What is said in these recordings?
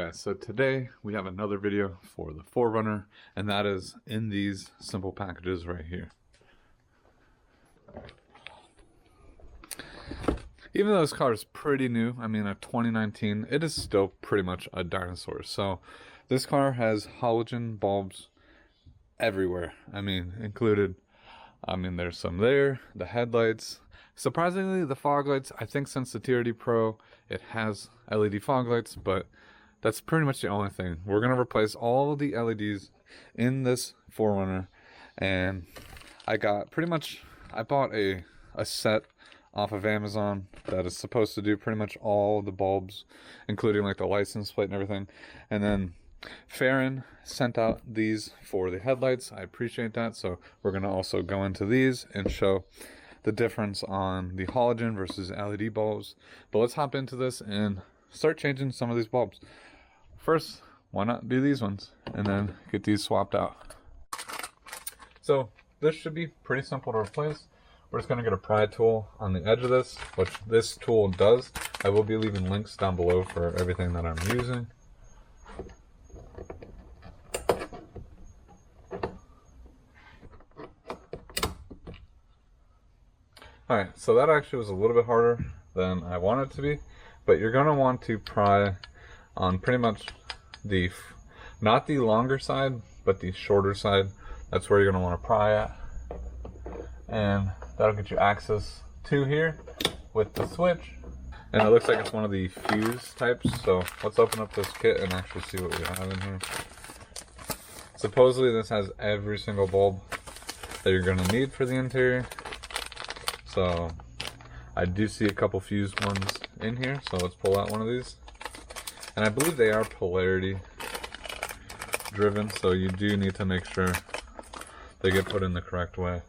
Guys, so today we have another video for the Forerunner, and that is in these simple packages right here. Even though this car is pretty new, I mean a 2019, it is still pretty much a dinosaur. So this car has halogen bulbs everywhere. I mean, included, there's some there, the headlights. Surprisingly, the fog lights, I think since the TRD Pro, it has LED fog lights, but that's pretty much the only thing. We're going to replace all of the LEDs in this Forerunner, and I bought a set off of Amazon that is supposed to do pretty much all the bulbs, including like the license plate and everything. And then Fahren sent out these for the headlights. I appreciate that. So we're going to also go into these and show the difference on the halogen versus LED bulbs. But let's hop into this and start changing some of these bulbs. First, why not do these ones and then get these swapped out? So this should be pretty simple to replace. We're just going to get a pry tool on the edge of this, which this tool does. I will be leaving links down below for everything that I'm using. Alright, so that actually was a little bit harder than I wanted it to be, but you're going to want to pry on pretty much not the longer side, but the shorter side. That's where you're going to want to pry at. And that'll get you access to here with the switch. And it looks like it's one of the fuse types. So let's open up this kit and actually see what we have in here. Supposedly this has every single bulb that you're going to need for the interior. So I do see a couple fused ones in here. So let's pull out one of these. And I believe they are polarity driven, so you do need to make sure they get put in the correct way.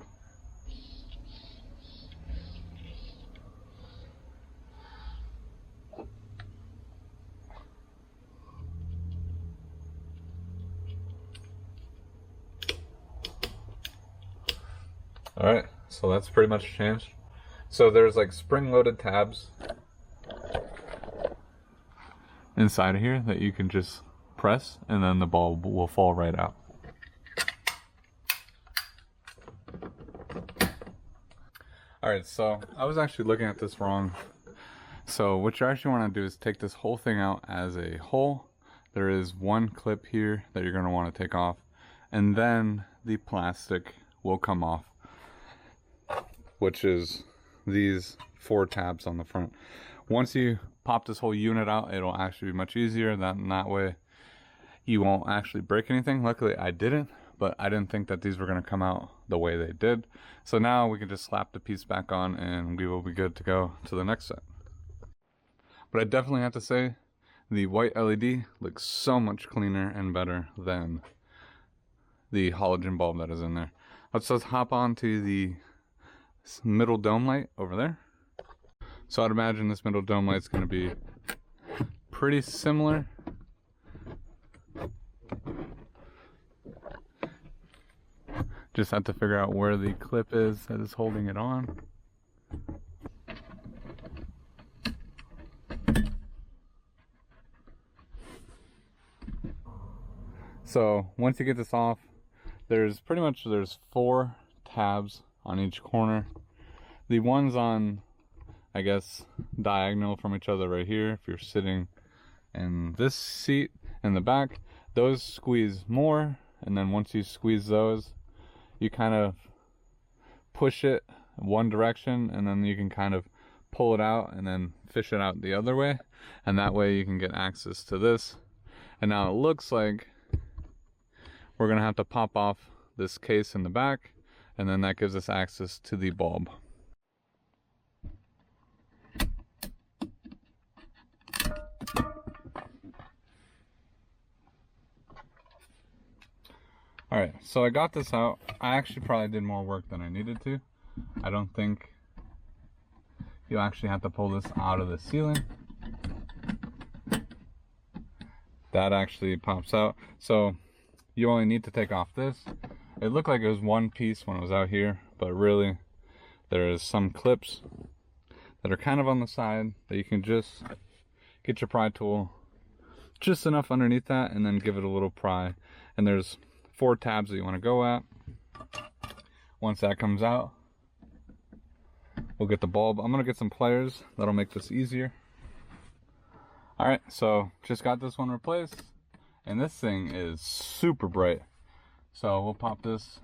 Alright, so that's pretty much changed. So there's like spring-loaded tabs inside of here that you can just press and then the bulb will fall right out. Alright, so I was actually looking at this wrong. So what you actually want to do is take this whole thing out as a whole. There is one clip here that you're going to want to take off, and then the plastic will come off, which is these 4 tabs on the front. Once you pop this whole unit out, it'll actually be much easier. That way you won't actually break anything. Luckily I didn't, but I didn't think that these were going to come out the way they did. So now we can just slap the piece back on and we will be good to go to the next set. But I definitely have to say the white LED looks so much cleaner and better than the halogen bulb that is in there. Let's just hop on to the middle dome light over there. So I'd imagine this middle dome light is going to be pretty similar. Just have to figure out where the clip is that is holding it on. So once you get this off, there's 4 tabs on each corner. The ones on, I guess, diagonal from each other right here, if you're sitting in this seat in the back, those squeeze more, and then once you squeeze those, you kind of push it one direction, and then you can kind of pull it out and then fish it out the other way, and that way you can get access to this. And now it looks like we're gonna have to pop off this case in the back, and then that gives us access to the bulb. Alright, so I got this out. I actually probably did more work than I needed to. I don't think you actually have to pull this out of the ceiling. That actually pops out. So you only need to take off this. It looked like it was one piece when it was out here, but really there is some clips that are kind of on the side that you can just get your pry tool just enough underneath that, and then give it a little pry. And there's 4 tabs that you want to go at. Once that comes out, we'll get the bulb. I'm gonna get some pliers, that'll make this easier. All right, so just got this one replaced, and this thing is super bright. So we'll pop this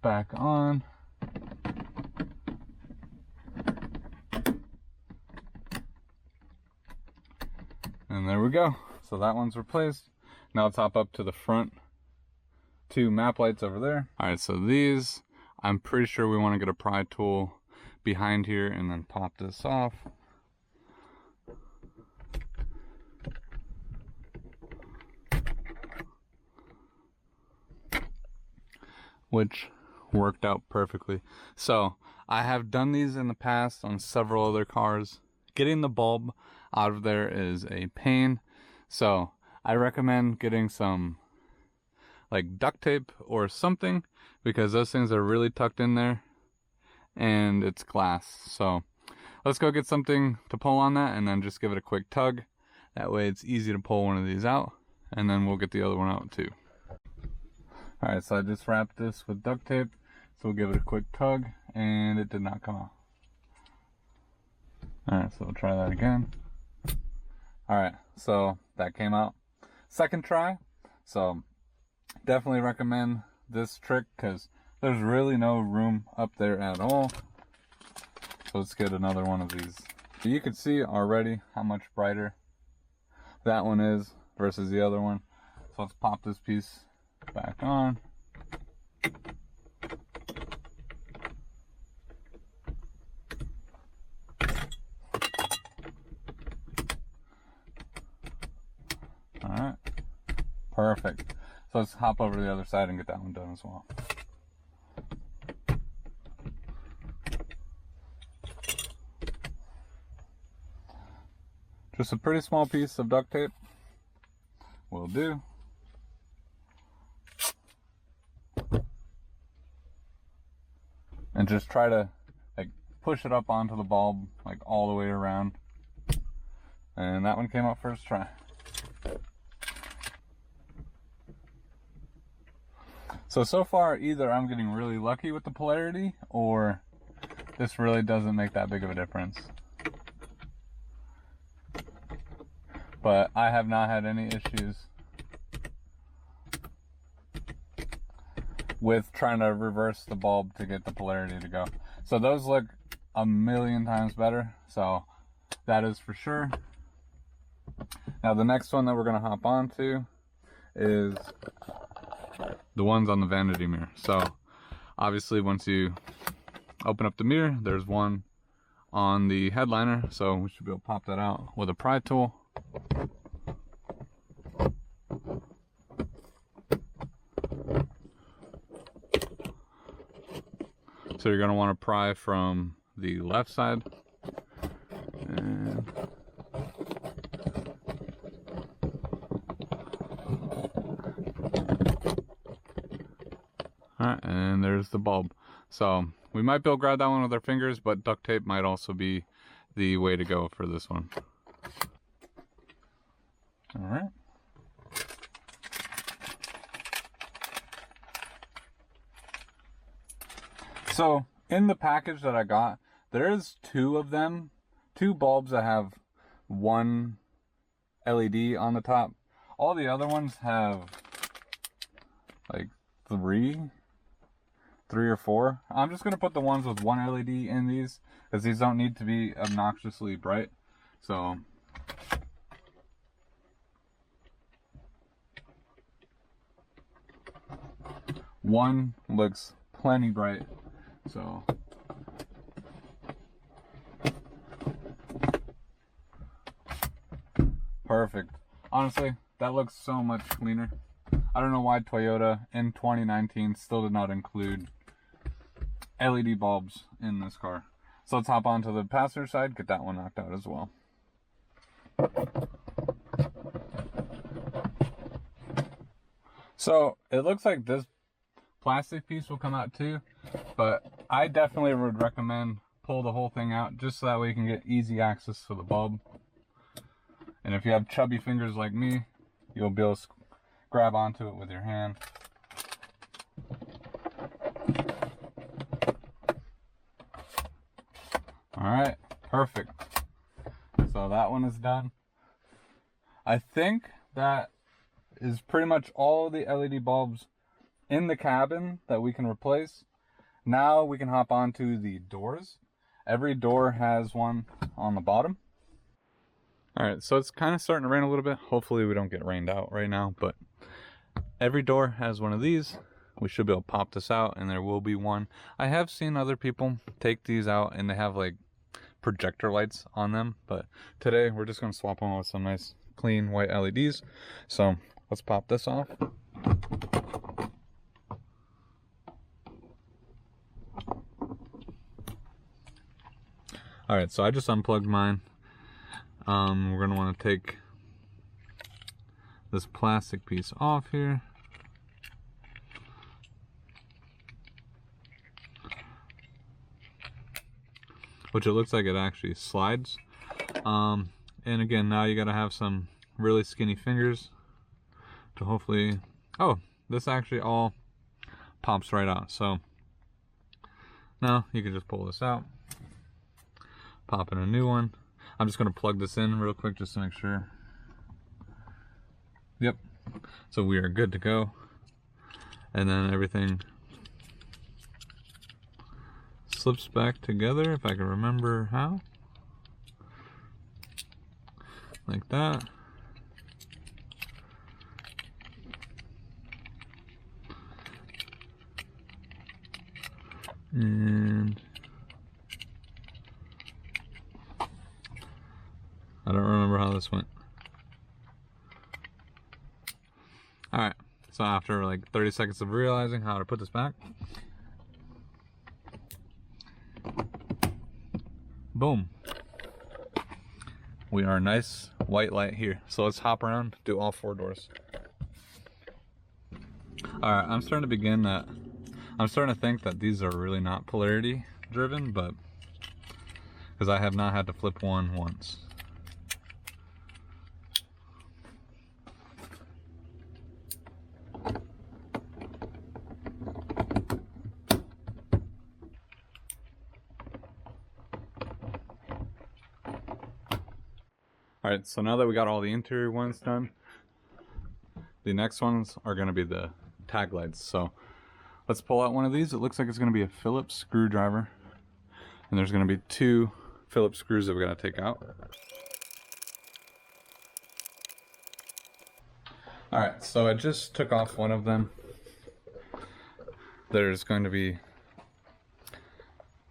back on. And there we go. So that one's replaced. Now let's hop up to the front 2 map lights over there. All right, so these, I'm pretty sure we want to get a pry tool behind here and then pop this off. Which worked out perfectly. So I have done these in the past on several other cars. Getting the bulb out of there is a pain. So I recommend getting some like duct tape or something, because those things are really tucked in there and it's glass. So let's go get something to pull on that and then just give it a quick tug. That way it's easy to pull one of these out, and then we'll get the other one out too. All right, so I just wrapped this with duct tape, so we'll give it a quick tug, and it did not come out. All right, so we'll try that again. All right, so that came out. Second try. So definitely recommend this trick because there's really no room up there at all. So let's get another one of these. So you can see already how much brighter that one is versus the other one. So let's pop this piece back on. All right, perfect. So let's hop over to the other side and get that one done as well. Just a pretty small piece of duct tape will do. And just try to like push it up onto the bulb like all the way around. And that one came out first try. So far either I'm getting really lucky with the polarity, or this really doesn't make that big of a difference. But I have not had any issues with trying to reverse the bulb to get the polarity to go. So those look a million times better, so that is for sure. Now the next one that we're going to hop onto is the ones on the vanity mirror. So obviously once you open up the mirror, there's one on the headliner, so we should be able to pop that out with a pry tool. So you're going to want to pry from the left side. And alright, and there's the bulb. So we might be able to grab that one with our fingers, but duct tape might also be the way to go for this one. Alright. So in the package that I got, there's 2 of them, 2 bulbs that have 1 LED on the top. All the other ones have like 3 or 4. I'm just gonna put the ones with 1 LED in these because these don't need to be obnoxiously bright. So one looks plenty bright. So perfect. Honestly, that looks so much cleaner. I don't know why Toyota in 2019 still did not include LED bulbs in this car. So let's hop onto the passenger side, get that one knocked out as well. So it looks like this plastic piece will come out too, but I definitely would recommend pull the whole thing out just so that way you can get easy access to the bulb. And if you have chubby fingers like me, you'll be able to grab onto it with your hand. Alright, perfect. So that one is done. I think that is pretty much all the LED bulbs in the cabin that we can replace. Now we can hop onto the doors. Every door has one on the bottom. Alright, so it's kind of starting to rain a little bit. Hopefully we don't get rained out right now, but every door has one of these. We should be able to pop this out, and there will be one. I have seen other people take these out and they have like projector lights on them, but today we're just going to swap them with some nice clean white LEDs. So let's pop this off. Alright, so I just unplugged mine. We're going to want to take this plastic piece off here. Which it looks like it actually slides. And again, now you gotta have some really skinny fingers to hopefully, oh, this actually all pops right out. So now you can just pull this out, pop in a new one. I'm just gonna plug this in real quick just to make sure. Yep, so we are good to go. And then everything slips back together, if I can remember how. Like that. And I don't remember how this went. Alright, so after like 30 seconds of realizing how to put this back, boom. We are a nice white light here. So let's hop around, do all 4 doors. Alright, I'm starting to think that these are really not polarity driven, but because I have not had to flip one once. Alright, so now that we got all the interior ones done, the next ones are going to be the tag lights. So let's pull out one of these. It looks like it's going to be a Phillips screwdriver. And there's going to be 2 Phillips screws that we're going to take out. Alright, so I just took off one of them. There's going to be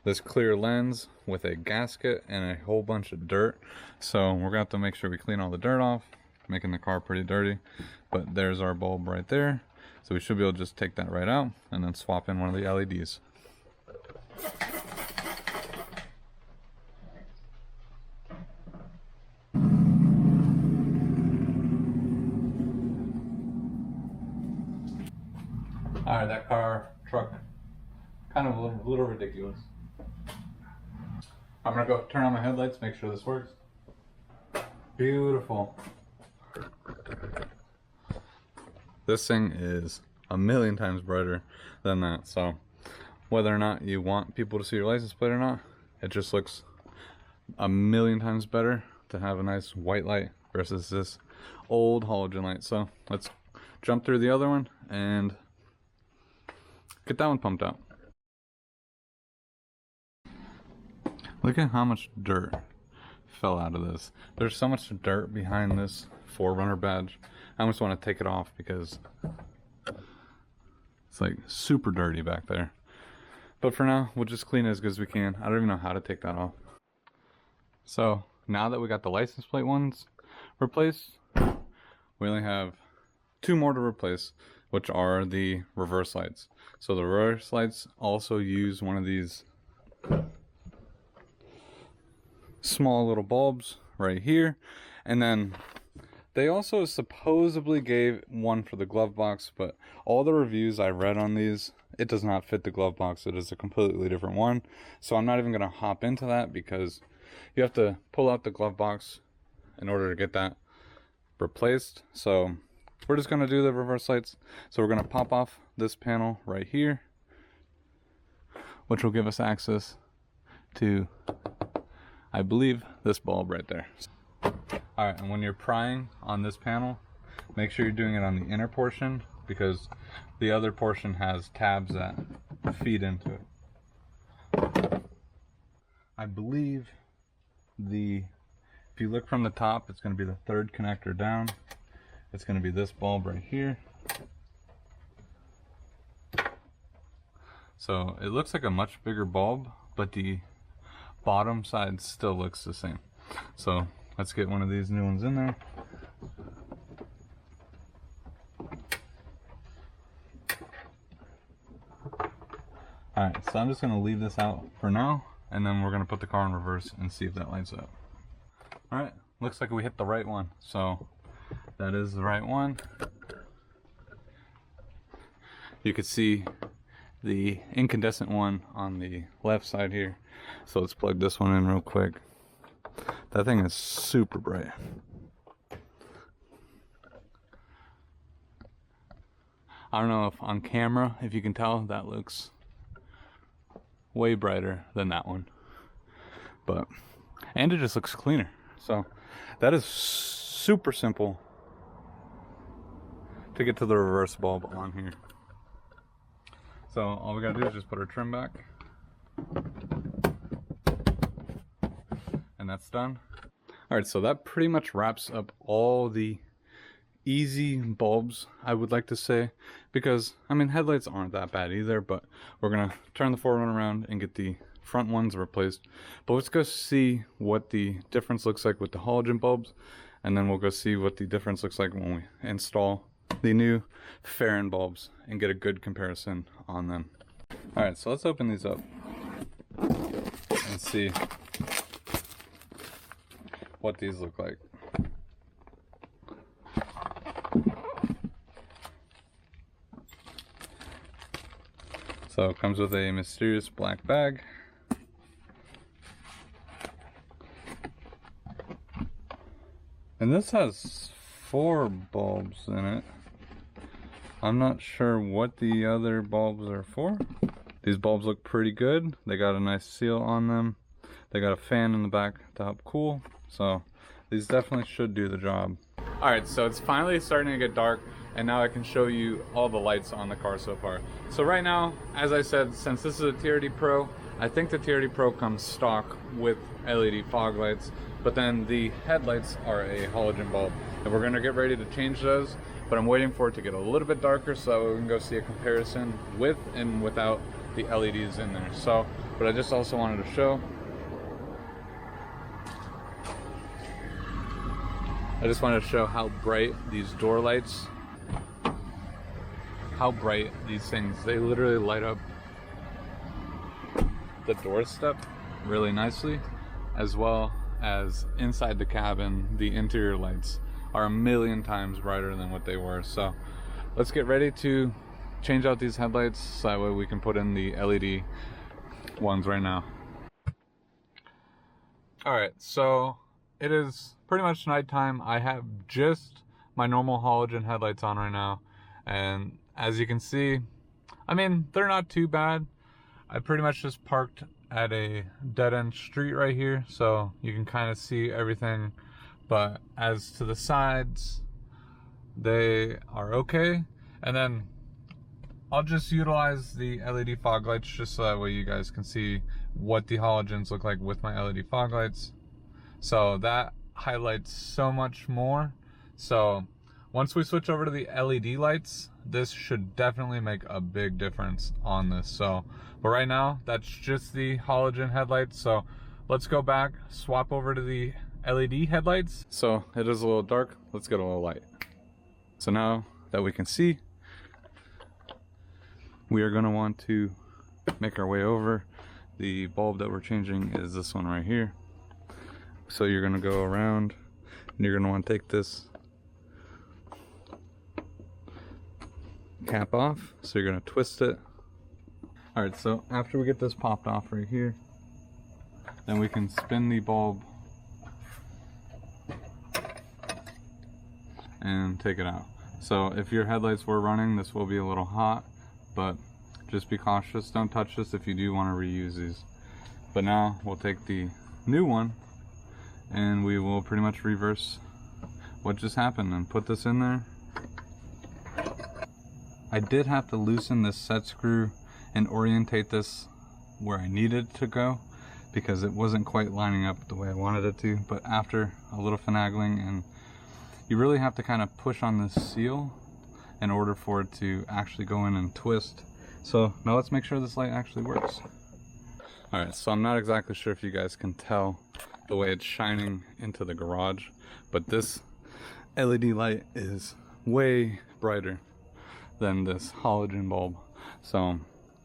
this clear lens with a gasket and a whole bunch of dirt. So we're gonna have to make sure we clean all the dirt off, making the car pretty dirty. But there's our bulb right there. So we should be able to just take that right out and then swap in one of the LEDs. Alright, that truck, kind of a little ridiculous. I'm gonna go turn on my headlights, make sure this works. Beautiful. This thing is a million times brighter than that. So whether or not you want people to see your license plate or not, it just looks a million times better to have a nice white light versus this old halogen light. So let's jump through the other one and get that one pumped out. Look at how much dirt fell out of this. There's so much dirt behind this 4Runner badge. I almost want to take it off because it's like super dirty back there. But for now, we'll just clean it as good as we can. I don't even know how to take that off. So now that we got the license plate ones replaced, we only have 2 more to replace, which are the reverse lights. So the reverse lights also use one of these small little bulbs right here, and then they also supposedly gave one for the glove box, but all the reviews I read on these, it does not fit the glove box. It is a completely different one, so I'm not even going to hop into that because you have to pull out the glove box in order to get that replaced. So we're just gonna do the reverse lights. So we're gonna pop off this panel right here, which will give us access to, I believe, this bulb right there. All right, and when you're prying on this panel, make sure you're doing it on the inner portion, because the other portion has tabs that feed into it. I believe if you look from the top, it's going to be the third connector down. It's going to be this bulb right here. So it looks like a much bigger bulb, but the bottom side still looks the same. So let's get one of these new ones in there. Alright, so I'm just going to leave this out for now, and then we're going to put the car in reverse and see if that lights up. Alright, looks like we hit the right one, so that is the right one. You can see the incandescent one on the left side here, so let's plug this one in real quick. That thing is super bright. I don't know if on camera, if you can tell, that looks way brighter than that one, and it just looks cleaner. So that is super simple to get to the reverse bulb on here. So all we gotta do is just put our trim back, and that's done. All right, so that pretty much wraps up all the easy bulbs, I would like to say, because I mean, headlights aren't that bad either, but we're gonna turn the Forerunner around and get the front ones replaced. But let's go see what the difference looks like with the halogen bulbs, and then we'll go see what the difference looks like when we install the new Fahren bulbs and get a good comparison on them. All right, so let's open these up and see what these look like. So it comes with a mysterious black bag. And this has 4 bulbs in it. I'm not sure what the other bulbs are for. These bulbs look pretty good. They got a nice seal on them. They got a fan in the back to help cool. So these definitely should do the job. All right, so it's finally starting to get dark, and now I can show you all the lights on the car so far. So right now, as I said, since this is a TRD Pro, I think the TRD Pro comes stock with LED fog lights, but then the headlights are a halogen bulb, and we're gonna get ready to change those, but I'm waiting for it to get a little bit darker so we can go see a comparison with and without the LEDs in there. So, but I just also wanted to show, how bright these door lights, how bright these things, they literally light up the doorstep really nicely, as well as inside the cabin. The interior lights are a million times brighter than what they were. So let's get ready to change out these headlights so that way we can put in the LED ones right now. All right, so it is pretty much nighttime. I have just my normal halogen headlights on right now, and as you can see, I mean, they're not too bad. I pretty much just parked at a dead-end street right here, so you can kind of see everything. But as to the sides, they are okay. And then I'll just utilize the LED fog lights just so that way you guys can see what the halogens look like with my LED fog lights. So that highlights so much more. So once we switch over to the LED lights, this should definitely make a big difference on this. So, but right now, that's just the halogen headlights. So let's go back, swap over to the LED headlights. So it is a little dark, let's get a little light. So now that we can see, we are gonna want to make our way over. The bulb that we're changing is this one right here. So you're gonna go around and you're gonna want to take this cap off. So you're gonna twist it. All right, so after we get this popped off right here, then we can spin the bulb and take it out. So if your headlights were running, this will be a little hot, but just be cautious. Don't touch this if you do want to reuse these. But now we'll take the new one and we will pretty much reverse what just happened and put this in there. I did have to loosen this set screw and orientate this where I needed to go because it wasn't quite lining up the way I wanted it to. But after a little finagling, and you really have to kind of push on this seal in order for it to actually go in and twist. So now let's make sure this light actually works. Alright, so I'm not exactly sure if you guys can tell the way it's shining into the garage, but this LED light is way brighter than this halogen bulb. So,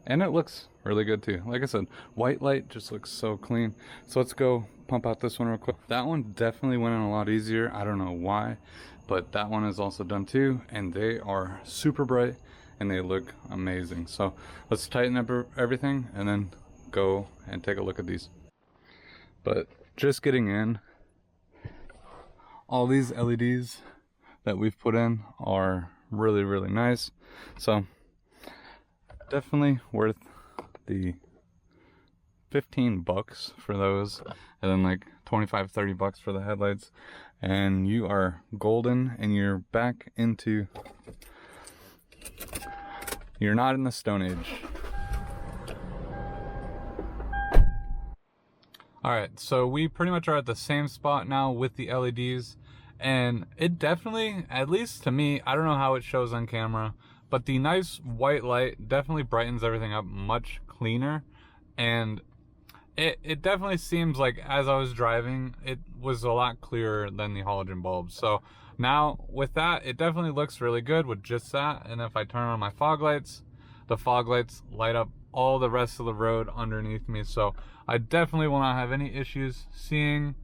and it looks really good too. Like I said, white light just looks so clean. So let's go pump out this one real quick. That one definitely went in a lot easier. I don't know why, but that one is also done too, and they are super bright and they look amazing. So let's tighten up everything and then go and take a look at these. But just getting in, all these LEDs that we've put in are really, really nice. So definitely worth the 15 bucks for those, and then like 25-30 bucks for the headlights, and you are golden and you're back into, you're not in the Stone Age. Alright, so we pretty much are at the same spot now with the LEDs, and it definitely, at least to me, I don't know how it shows on camera, but the nice white light definitely brightens everything up much cleaner, and it definitely seems like as I was driving, it was a lot clearer than the halogen bulbs. So now with that, it definitely looks really good with just that. And if I turn on my fog lights, the fog lights light up all the rest of the road underneath me. So I definitely will not have any issues seeing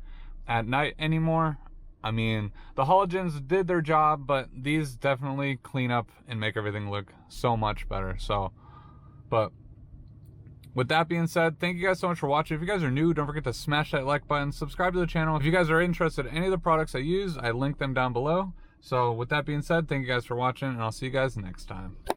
at night anymore. I mean, the halogens did their job, but these definitely clean up and make everything look so much better. So, but with that being said, thank you guys so much for watching. If you guys are new, don't forget to smash that like button, subscribe to the channel. If you guys are interested in any of the products I use, I link them down below. So with that being said, thank you guys for watching, and I'll see you guys next time.